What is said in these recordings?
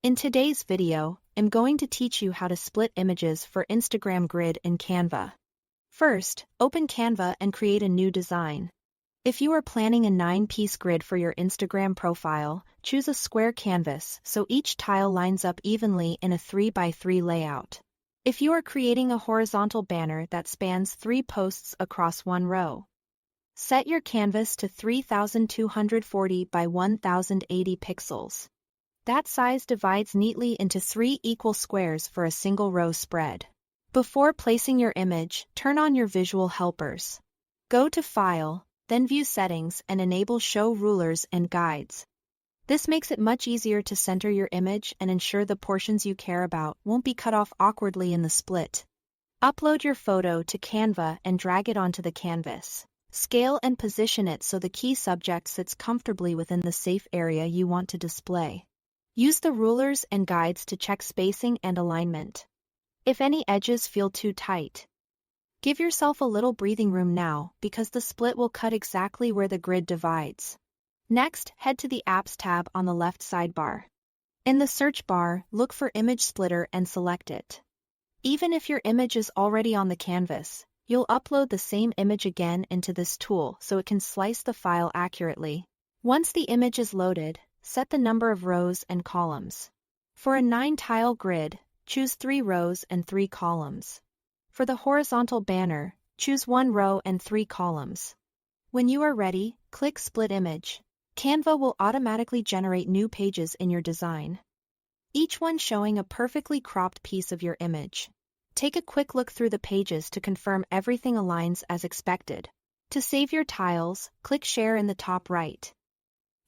In today's video, I'm going to teach you how to split images for Instagram grid in Canva. First, open Canva and create a new design. If you are planning a 9-piece grid for your Instagram profile, choose a square canvas so each tile lines up evenly in a 3x3 layout. If you are creating a horizontal banner that spans 3 posts across one row, set your canvas to 3240 by 1080 pixels. That size divides neatly into 3 equal squares for a single row spread. Before placing your image, turn on your visual helpers. Go to File, then View Settings and enable Show Rulers and Guides. This makes it much easier to center your image and ensure the portions you care about won't be cut off awkwardly in the split. Upload your photo to Canva and drag it onto the canvas. Scale and position it so the key subject sits comfortably within the safe area you want to display. Use the rulers and guides to check spacing and alignment. If any edges feel too tight, give yourself a little breathing room now because the split will cut exactly where the grid divides. Next, head to the Apps tab on the left sidebar. In the search bar, look for Image Splitter and select it. Even if your image is already on the canvas, you'll upload the same image again into this tool so it can slice the file accurately. Once the image is loaded, set the number of rows and columns. For a 9-tile grid, choose 3 rows and 3 columns. For the horizontal banner, choose 1 row and 3 columns. When you are ready, click Split Image. Canva will automatically generate new pages in your design, each one showing a perfectly cropped piece of your image. Take a quick look through the pages to confirm everything aligns as expected. To save your tiles, click Share in the top right.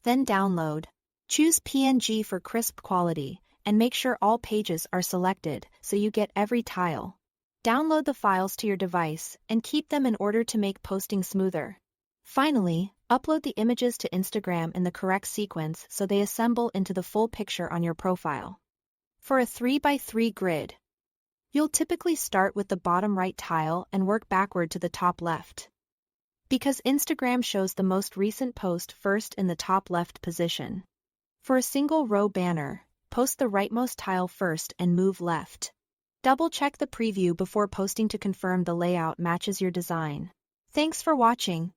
Then download. Choose PNG for crisp quality, and make sure all pages are selected so you get every tile. Download the files to your device and keep them in order to make posting smoother. Finally, upload the images to Instagram in the correct sequence so they assemble into the full picture on your profile. For a 3x3 grid, you'll typically start with the bottom right tile and work backward to the top left. Because Instagram shows the most recent post first in the top left position. For a single row banner, post the rightmost tile first and move left. Double-check the preview before posting to confirm the layout matches your design. Thanks for watching.